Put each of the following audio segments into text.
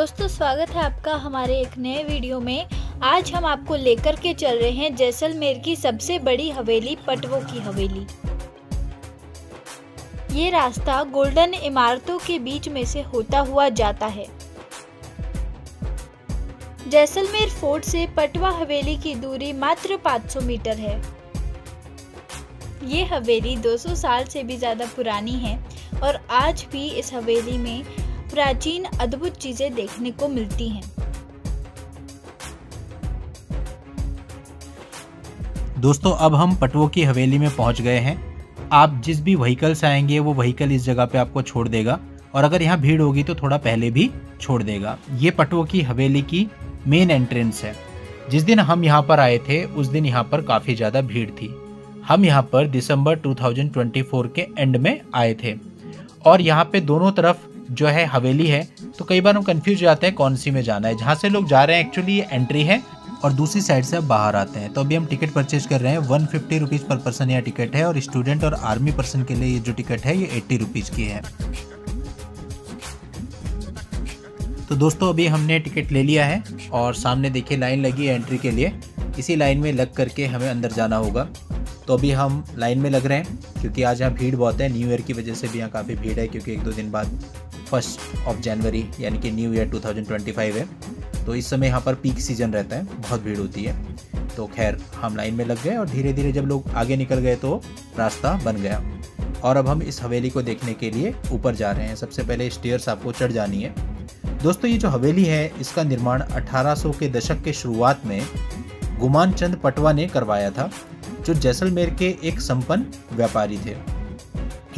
दोस्तों स्वागत है आपका हमारे एक नए वीडियो में। आज हम आपको लेकर के चल रहे हैं जैसलमेर की सबसे बड़ी हवेली पटवों की हवेली। ये रास्ता गोल्डन इमारतों के बीच में से होता हुआ जाता है। जैसलमेर फोर्ट से पटवा हवेली की दूरी मात्र 500 मीटर है। ये हवेली 200 साल से भी ज़्यादा पुरानी है और आज भी इस हवेली में प्राचीन अद्भुत चीजें देखने को मिलती हैं। दोस्तों अब हम पटवों की हवेली में पहुंच गए हैं। आप जिस भी व्हीकल से आएंगे वो व्हीकल इस जगह पे आपको छोड़ देगा और अगर यहाँ भीड़ होगी तो थोड़ा पहले भी छोड़ देगा। ये पटवों की हवेली की मेन एंट्रेंस है। जिस दिन हम यहाँ पर आए थे उस दिन यहाँ पर काफ़ी ज़्यादा भीड़ थी। हम यहाँ पर दिसंबर 2024 के एंड में आए थे और यहाँ पे दोनों तरफ जो है हवेली है, तो कई बार हम कंफ्यूज हो जाते हैं कौन सी में जाना है। जहाँ से लोग जा रहे हैं एक्चुअली ये एंट्री है और दूसरी साइड से अब बाहर आते हैं। तो अभी हम टिकट परचेज कर रहे हैं। 150 रुपीज़ पर पर्सन यह टिकट है और स्टूडेंट और आर्मी पर्सन के लिए ये जो टिकट है ये 80 रुपीज़ की है। तो दोस्तों अभी हमने टिकट ले लिया है और सामने देखिए लाइन लगी है एंट्री के लिए। इसी लाइन में लग करके हमें अंदर जाना होगा। तो अभी हम लाइन में लग रहे हैं क्योंकि आज यहाँ भीड़ बहुत है। न्यू ईयर की वजह से भी यहाँ काफ़ी भीड़ है क्योंकि 1-2 दिन बाद 1 जनवरी यानी कि न्यू ईयर 2025 है। तो इस समय यहाँ पर पीक सीजन रहता है, बहुत भीड़ होती है। तो खैर हम लाइन में लग गए और धीरे धीरे जब लोग आगे निकल गए तो रास्ता बन गया और अब हम इस हवेली को देखने के लिए ऊपर जा रहे हैं। सबसे पहले स्टेयर्स आपको चढ़ जानी है। दोस्तों ये जो हवेली है इसका निर्माण 1800 के दशक के शुरुआत में गुमान चंद पटवा ने करवाया था, जो जैसलमेर के एक संपन्न व्यापारी थे।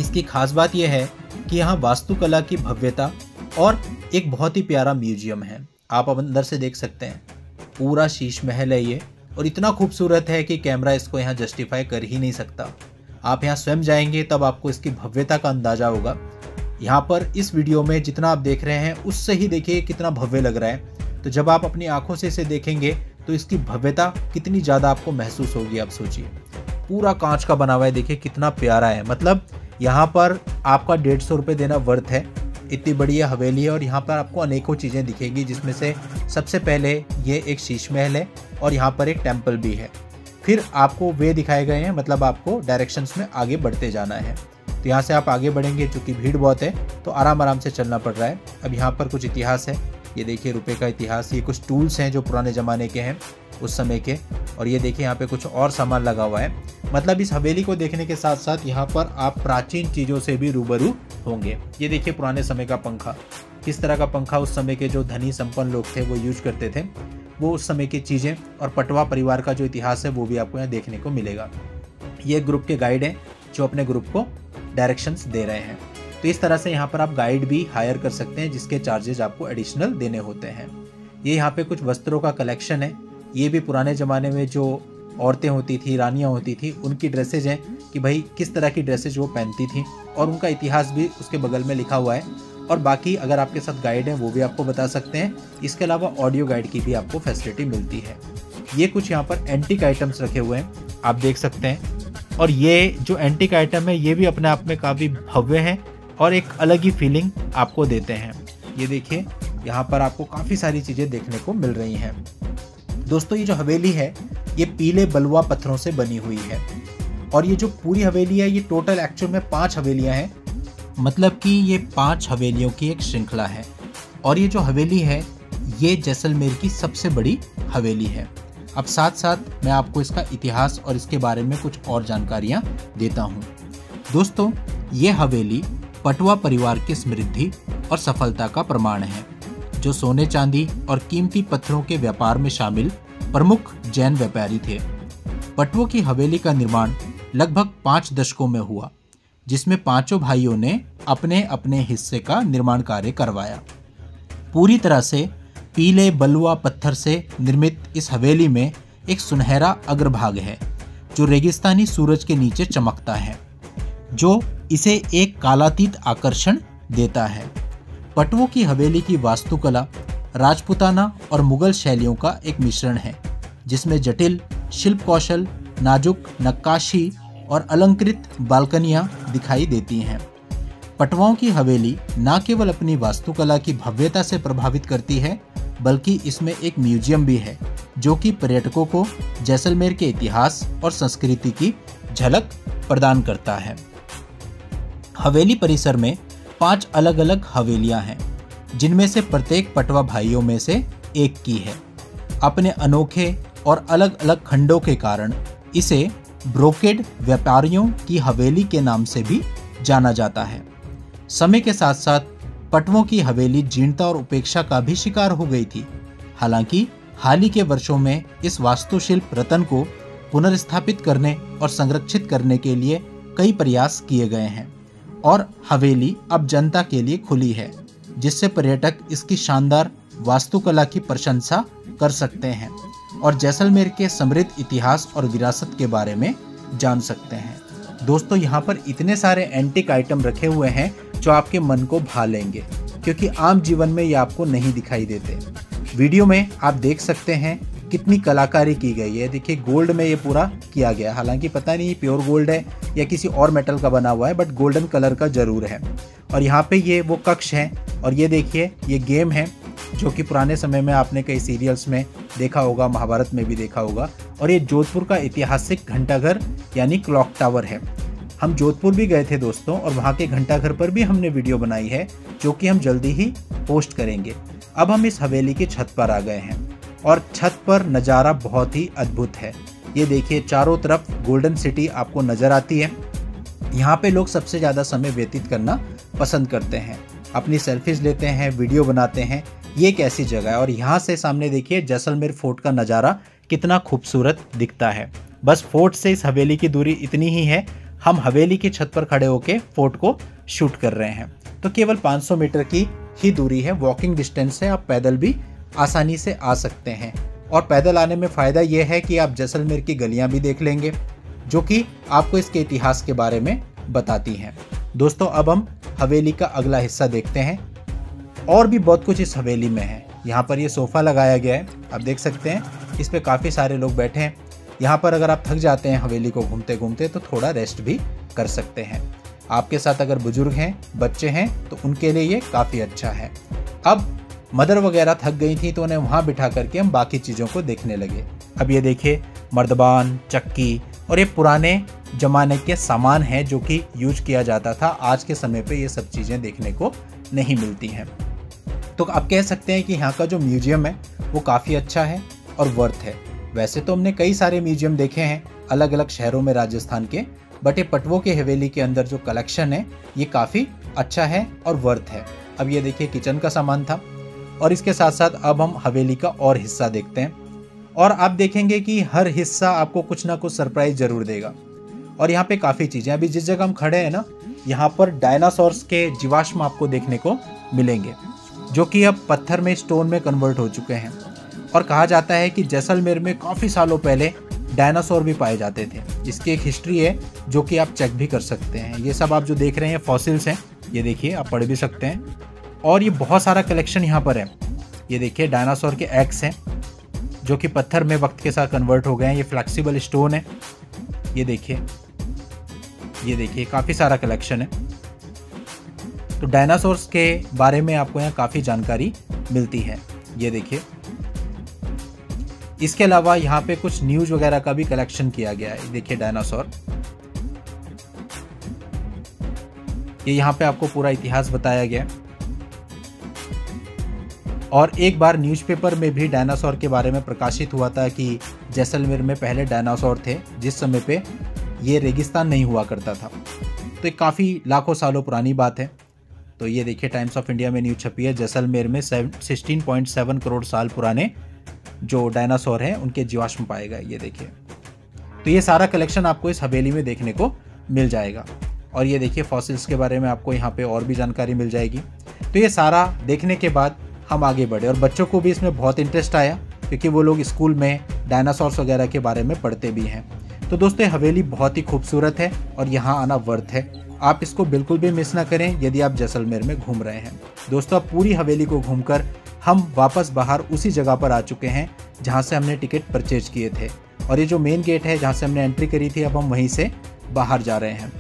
इसकी खास बात यह है कि यहाँ वास्तुकला की भव्यता और एक बहुत ही प्यारा म्यूजियम है। आप अब अंदर से देख सकते हैं, पूरा शीश महल है ये और इतना खूबसूरत है कि कैमरा इसको यहाँ जस्टिफाई कर ही नहीं सकता। आप यहाँ स्वयं जाएंगे तब आपको इसकी भव्यता का अंदाजा होगा। यहाँ पर इस वीडियो में जितना आप देख रहे हैं उससे ही देखिए कितना भव्य लग रहा है। तो जब आप अपनी आंखों से इसे देखेंगे तो इसकी भव्यता कितनी ज़्यादा आपको महसूस होगी। आप सोचिए, पूरा कांच का बना हुआ है, देखिए कितना प्यारा है। मतलब यहाँ पर आपका 150 रुपये देना वर्थ है। इतनी बड़ी ये हवेली है और यहाँ पर आपको अनेकों चीज़ें दिखेगी, जिसमें से सबसे पहले ये एक शीश महल है और यहाँ पर एक टेम्पल भी है। फिर आपको वे दिखाए गए हैं, मतलब आपको डायरेक्शंस में आगे बढ़ते जाना है। तो यहाँ से आप आगे बढ़ेंगे, चूँकि भीड़ बहुत है तो आराम आराम से चलना पड़ रहा है। अब यहाँ पर कुछ इतिहास है, ये देखिए रुपए का इतिहास। ये कुछ टूल्स हैं जो पुराने ज़माने के हैं उस समय के, और ये देखिए यहाँ पे कुछ और सामान लगा हुआ है। मतलब इस हवेली को देखने के साथ साथ यहाँ पर आप प्राचीन चीज़ों से भी रूबरू होंगे। ये देखिए पुराने समय का पंखा, किस तरह का पंखा उस समय के जो धनी संपन्न लोग थे वो यूज करते थे, वो उस समय की चीज़ें। और पटवा परिवार का जो इतिहास है वो भी आपको यहाँ देखने को मिलेगा। ये ग्रुप के गाइड हैं जो अपने ग्रुप को डायरेक्शंस दे रहे हैं। तो इस तरह से यहाँ पर आप गाइड भी हायर कर सकते हैं, जिसके चार्जेज आपको एडिशनल देने होते हैं। ये यहाँ पे कुछ वस्त्रों का कलेक्शन है। ये भी पुराने ज़माने में जो औरतें होती थी, रानियाँ होती थी, उनकी ड्रेसेज हैं कि भाई किस तरह की ड्रेसेज वो पहनती थी, और उनका इतिहास भी उसके बगल में लिखा हुआ है। और बाकी अगर आपके साथ गाइड है वो भी आपको बता सकते हैं। इसके अलावा ऑडियो गाइड की भी आपको फैसिलिटी मिलती है। ये कुछ यहाँ पर एंटीक आइटम्स रखे हुए हैं, आप देख सकते हैं। और ये जो एंटीक आइटम है ये भी अपने आप में काफ़ी भव्य है और एक अलग ही फीलिंग आपको देते हैं। ये देखिए यहाँ पर आपको काफ़ी सारी चीज़ें देखने को मिल रही हैं। दोस्तों ये जो हवेली है ये पीले बलुआ पत्थरों से बनी हुई है और ये जो पूरी हवेली है ये टोटल एक्चुअल में 5 हवेलियाँ हैं। मतलब कि ये 5 हवेलियों की एक श्रृंखला है और ये जो हवेली है ये जैसलमेर की सबसे बड़ी हवेली है। अब साथ साथ मैं आपको इसका इतिहास और इसके बारे में कुछ और जानकारियाँ देता हूँ। दोस्तों ये हवेली पटवा परिवार की समृद्धि और सफलता का प्रमाण है, जो सोने चांदी और कीमती पत्थरों के व्यापार में शामिल प्रमुख जैन व्यापारी थे। पटवों की हवेली का निर्माण लगभग 5 दशकों में हुआ, जिसमें 5 भाइयों ने अपने अपने हिस्से का निर्माण कार्य करवाया। पूरी तरह से पीले बलुआ पत्थर से निर्मित इस हवेली में एक सुनहरा अग्रभाग है जो रेगिस्तानी सूरज के नीचे चमकता है, जो इसे एक कालातीत आकर्षण देता है। पटवों की हवेली की वास्तुकला राजपूताना और मुगल शैलियों का एक मिश्रण है, जिसमें जटिल शिल्प कौशल, नाजुक नक्काशी और अलंकृत बालकनियां दिखाई देती हैं। पटवाओं की हवेली न केवल अपनी वास्तुकला की भव्यता से प्रभावित करती है, बल्कि इसमें एक म्यूजियम भी है जो कि पर्यटकों को जैसलमेर के इतिहास और संस्कृति की झलक प्रदान करता है। हवेली परिसर में 5 अलग अलग हवेलियां हैं, जिनमें से प्रत्येक पटवा भाइयों में से एक की है। अपने अनोखे और अलग अलग खंडों के कारण इसे ब्रोकेड व्यापारियों की हवेली के नाम से भी जाना जाता है। समय के साथ साथ पटवों की हवेली जीर्णता और उपेक्षा का भी शिकार हो गई थी। हालांकि हाल ही के वर्षों में इस वास्तुशिल्प रत्न को पुनर्स्थापित करने और संरक्षित करने के लिए कई प्रयास किए गए हैं और हवेली अब जनता के लिए खुली है, जिससे पर्यटक इसकी शानदार वास्तुकला की प्रशंसा कर सकते हैं और जैसलमेर के समृद्ध इतिहास और विरासत के बारे में जान सकते हैं। दोस्तों, यहाँ पर इतने सारे एंटीक आइटम रखे हुए हैं जो आपके मन को भा लेंगे, क्योंकि आम जीवन में ये आपको नहीं दिखाई देते। वीडियो में आप देख सकते हैं कितनी कलाकारी की गई है। देखिए, गोल्ड में ये पूरा किया गया है। हालांकि पता नहीं प्योर गोल्ड है या किसी और मेटल का बना हुआ है, बट गोल्डन कलर का जरूर है। और यहाँ पे ये वो कक्ष है और ये देखिए, ये गेम है जो कि पुराने समय में आपने कई सीरियल्स में देखा होगा, महाभारत में भी देखा होगा। और ये जोधपुर का ऐतिहासिक घंटाघर यानी क्लॉक टावर है। हम जोधपुर भी गए थे दोस्तों, और वहाँ के घंटाघर पर भी हमने वीडियो बनाई है जो कि हम जल्दी ही पोस्ट करेंगे। अब हम इस हवेली की छत पर आ गए हैं और छत पर नज़ारा बहुत ही अद्भुत है। ये देखिए, चारों तरफ गोल्डन सिटी आपको नज़र आती है। यहाँ पे लोग सबसे ज़्यादा समय व्यतीत करना पसंद करते हैं, अपनी सेल्फीज लेते हैं, वीडियो बनाते हैं। ये एक ऐसी जगह है। और यहाँ से सामने देखिए जैसलमेर फोर्ट का नज़ारा कितना खूबसूरत दिखता है। बस फोर्ट से इस हवेली की दूरी इतनी ही है। हम हवेली की छत पर खड़े होकर फोर्ट को शूट कर रहे हैं। तो केवल 500 मीटर की ही दूरी है, वॉकिंग डिस्टेंस है। आप पैदल भी आसानी से आ सकते हैं और पैदल आने में फ़ायदा यह है कि आप जैसलमेर की गलियां भी देख लेंगे जो कि आपको इसके इतिहास के बारे में बताती हैं। दोस्तों, अब हम हवेली का अगला हिस्सा देखते हैं। और भी बहुत कुछ इस हवेली में है। यहाँ पर ये सोफ़ा लगाया गया है, आप देख सकते हैं। इस पर काफ़ी सारे लोग बैठे हैं। यहाँ पर अगर आप थक जाते हैं हवेली को घूमते घूमते तो थोड़ा रेस्ट भी कर सकते हैं। आपके साथ अगर बुजुर्ग हैं, बच्चे हैं, तो उनके लिए ये काफ़ी अच्छा है। अब मदर वगैरह थक गई थी तो उन्हें वहाँ बिठा करके हम बाकी चीज़ों को देखने लगे। अब ये देखिए, मर्दबान, चक्की और ये पुराने ज़माने के सामान हैं जो कि यूज किया जाता था। आज के समय पे ये सब चीज़ें देखने को नहीं मिलती हैं। तो आप कह सकते हैं कि यहाँ का जो म्यूजियम है वो काफ़ी अच्छा है और वर्थ है। वैसे तो हमने कई सारे म्यूजियम देखे हैं अलग अलग शहरों में राजस्थान के, बट ये पटवों के हवेली के अंदर जो कलेक्शन है ये काफ़ी अच्छा है और वर्थ है। अब ये देखिए, किचन का सामान था। और इसके साथ साथ अब हम हवेली का और हिस्सा देखते हैं और आप देखेंगे कि हर हिस्सा आपको कुछ ना कुछ सरप्राइज जरूर देगा। और यहाँ पे काफ़ी चीज़ें, अभी जिस जगह हम खड़े हैं ना, यहाँ पर डायनासोर्स के जीवाश्म आपको देखने को मिलेंगे जो कि अब पत्थर में, स्टोन में कन्वर्ट हो चुके हैं। और कहा जाता है कि जैसलमेर में काफ़ी सालों पहले डायनासोर भी पाए जाते थे। इसकी एक हिस्ट्री है जो कि आप चेक भी कर सकते हैं। ये सब आप जो देख रहे हैं फॉसिल्स हैं, ये देखिए, आप पढ़ भी सकते हैं। और ये बहुत सारा कलेक्शन यहाँ पर है। ये देखिए, डायनासोर के एग्स हैं जो कि पत्थर में वक्त के साथ कन्वर्ट हो गए हैं। ये फ्लेक्सिबल स्टोन है। ये देखिए, काफ़ी सारा कलेक्शन है। तो डायनासोर्स के बारे में आपको यहाँ काफ़ी जानकारी मिलती है। ये देखिए, इसके अलावा यहाँ पे कुछ न्यूज़ वगैरह का भी कलेक्शन किया गया है। देखिए डायनासोर, ये यहाँ पे आपको पूरा इतिहास बताया गया। और एक बार न्यूज़पेपर में भी डायनासोर के बारे में प्रकाशित हुआ था कि जैसलमेर में पहले डायनासोर थे जिस समय पे ये रेगिस्तान नहीं हुआ करता था। तो एक काफ़ी लाखों सालों पुरानी बात है। तो ये देखिए, टाइम्स ऑफ इंडिया में न्यूज़ छपी है, जैसलमेर में 16.7 करोड़ साल पुराने जो डायनासोर हैं उनके जीवाश्म पाए गए। ये देखिए, तो ये सारा कलेक्शन आपको इस हवेली में देखने को मिल जाएगा। और ये देखिए, फॉसिल्स के बारे में आपको यहाँ पे और भी जानकारी मिल जाएगी। तो ये सारा देखने के बाद हम आगे बढ़े और बच्चों को भी इसमें बहुत इंटरेस्ट आया क्योंकि वो लोग स्कूल में डायनासोर्स वगैरह के बारे में पढ़ते भी हैं। तो दोस्तों, हवेली बहुत ही खूबसूरत है और यहाँ आना वर्थ है। आप इसको बिल्कुल भी मिस ना करें यदि आप जैसलमेर में घूम रहे हैं। दोस्तों, अब पूरी हवेली को घूमकर हम वापस बाहर उसी जगह पर आ चुके हैं जहाँ से हमने टिकट परचेज किए थे। और ये जो मेन गेट है जहाँ से हमने एंट्री करी थी, अब हम वहीं से बाहर जा रहे हैं।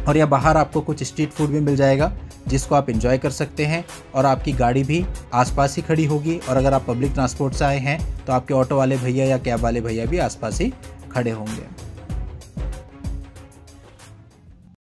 और यहाँ बाहर आपको कुछ स्ट्रीट फूड भी मिल जाएगा जिसको आप एंजॉय कर सकते हैं, और आपकी गाड़ी भी आसपास ही खड़ी होगी। और अगर आप पब्लिक ट्रांसपोर्ट से आए हैं तो आपके ऑटो वाले भैया या कैब वाले भैया भी आसपास ही खड़े होंगे।